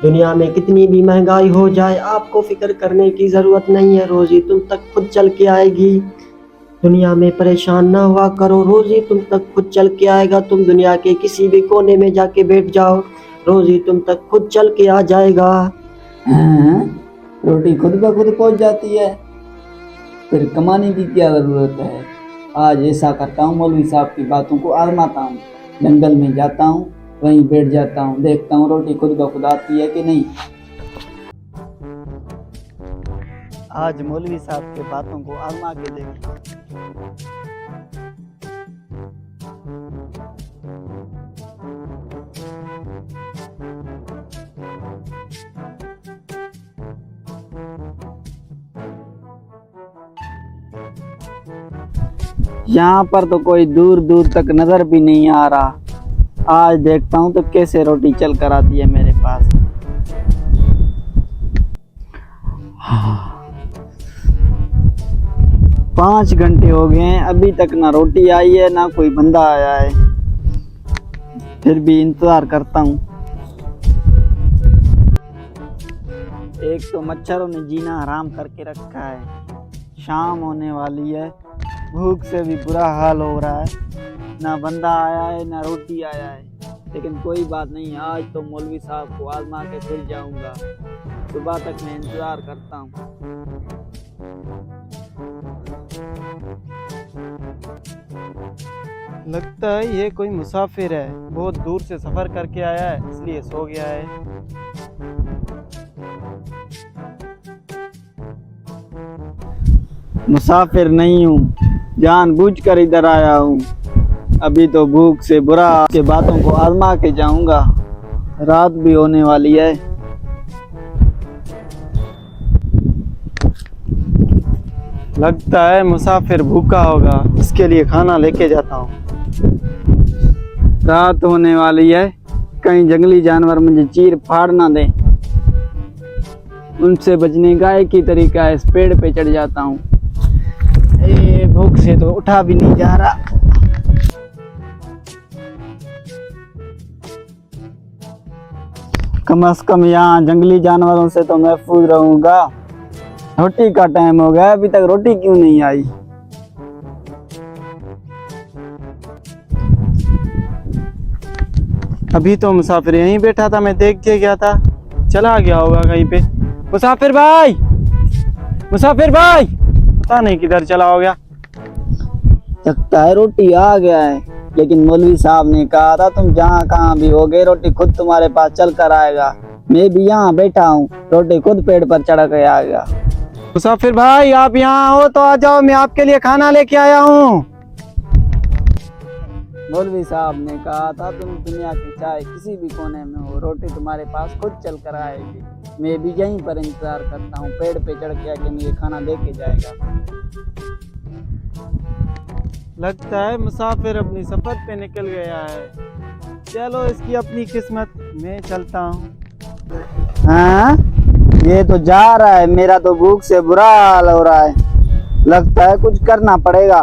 दुनिया में कितनी भी महंगाई हो जाए आपको फिक्र करने की ज़रूरत नहीं है, रोज़ी तुम तक खुद चल के आएगी। दुनिया में परेशान ना हुआ करो, रोज़ी तुम तक खुद चल के आएगा। तुम दुनिया के किसी भी कोने में जाके बैठ जाओ, रोज़ी तुम तक खुद चल के आ जाएगा। रोटी खुद ब खुद पहुंच जाती है, फिर कमाने की क्या ज़रूरत है। आज ऐसा करता हूँ, मौलवी साहब की बातों को आजमाता हूँ। जंगल में जाता हूँ, वहीं बैठ जाता हूँ, देखता हूँ रोटी खुद ब खुद आती है कि नहीं। आज मौलवी साहब की बातों को आजमा के देखता हूँ। यहाँ पर तो कोई दूर दूर तक नजर भी नहीं आ रहा। आज देखता हूँ तो कैसे रोटी चल कर आती है मेरे पास। 5 घंटे हो गए हैं, अभी तक ना रोटी आई है ना कोई बंदा आया है। फिर भी इंतजार करता हूँ। एक तो मच्छरों ने जीना हराम करके रखा है। शाम होने वाली है, भूख से भी बुरा हाल हो रहा है। ना बंदा आया है ना रोटी आया है, लेकिन कोई बात नहीं, आज तो मौलवी साहब को आजमा के फिर जाऊंगा। सुबह तक मैं इंतजार करता हूँ। लगता है ये कोई मुसाफिर है, बहुत दूर से सफर करके आया है इसलिए सो गया है। मुसाफिर नहीं हूँ, जानबूझकर इधर आया हूँ। अभी तो भूख से बुरा के बातों को आजमा के जाऊंगा। रात भी होने वाली है। लगता है मुसाफिर भूखा होगा, इसके लिए खाना लेके जाता हूँ। रात होने वाली है, कहीं जंगली जानवर मुझे चीर फाड़ ना दे। उनसे बचने का एक ही तरीका है, इस पेड़ पे चढ़ जाता हूँ। भूख से तो उठा भी नहीं जा रहा। कम से कम यहाँ जंगली जानवरों से तो महफूज रहूंगा। रोटी का टाइम हो गया, अभी तक रोटी क्यों नहीं आई। अभी तो मुसाफिर यहीं बैठा था, मैं देख के गया था, चला गया होगा कहीं पे। मुसाफिर भाई, मुसाफिर भाई, पता नहीं किधर चला हो गया। लगता है रोटी आ गया है, लेकिन मौलवी साहब ने कहा था तुम जहाँ कहाँ भी होगे रोटी खुद तुम्हारे पास चल कर आएगा। मैं भी यहाँ बैठा हूँ, रोटी खुद पेड़ पर चढ़ के आएगा। मुसाफिर भाई, आप यहाँ हो तो आ जाओ, मैं आपके लिए खाना लेके आया हूँ। मौलवी साहब ने कहा था तुम दुनिया के चाहे किसी भी कोने में हो, रोटी तुम्हारे पास खुद चल कर आएगी। मैं भी यहीं पर इंतजार करता हूँ, पेड़ पे चढ़ के आके मुझे खाना दे के जाएगा। लगता है मुसाफिर अपनी सफर पे निकल गया है। चलो इसकी अपनी किस्मत, मैं चलता हूँ। हाँ, ये तो जा रहा है, मेरा तो भूख से बुरा हाल हो रहा है। लगता है कुछ करना पड़ेगा।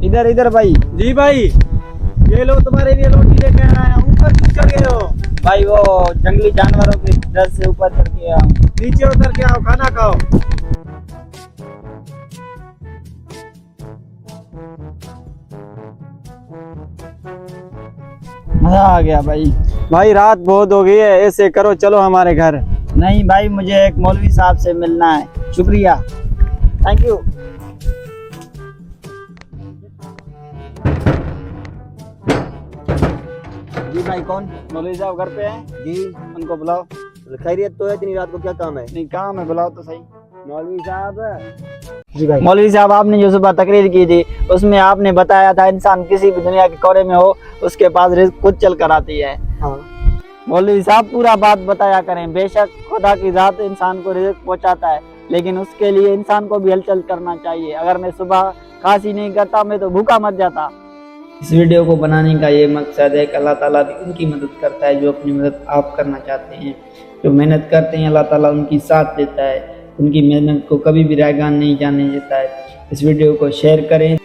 इधर इधर भाई। जी भाई, ये लो तुम्हारे लिए रोटी लेके आया हूँ। ऊपर क्यों चढ़ गए हो? भाई वो जंगली जानवरों के डर से ऊपर चढ़ के आया हूँ। नीचे उतर के आओ, खाना खाओ। मजा आ गया भाई। भाई रात बहुत हो गई है, ऐसे करो चलो हमारे घर। नहीं भाई, मुझे एक मौलवी साहब से मिलना है। शुक्रिया, थैंक यू। जी भाई, कौन? मौलवी साहब घर पे हैं? जी, उनको बुलाओ। खैरियत तो है, इतनी रात को क्या काम है? नहीं काम है, बुलाओ तो सही। मौलवी साहब। जी भाई। मौलवी साहब, आपने जो सुबह तकरीर की थी उसमें आपने बताया था इंसान किसी भी दुनिया के कोने में हो उसके पास रिज़्क खुद चल कर आती है। हाँ। मौलवी साहब पूरा बात बताया करें। बेशक खुदा की जात इंसान को रिज़्क पहुंचाता है, लेकिन उसके लिए इंसान को भी हलचल करना चाहिए। अगर मैं सुबह खांसी नहीं करता मैं तो भूखा मर जाता। इस वीडियो को बनाने का ये मकसद है कि अल्लाह ताला भी उनकी मदद करता है जो अपनी मदद आप करना चाहते हैं। जो मेहनत करते हैं अल्लाह ताला उनकी साथ देता है, उनकी मेहनत को कभी भी रैगान नहीं जाने देता है। इस वीडियो को शेयर करें।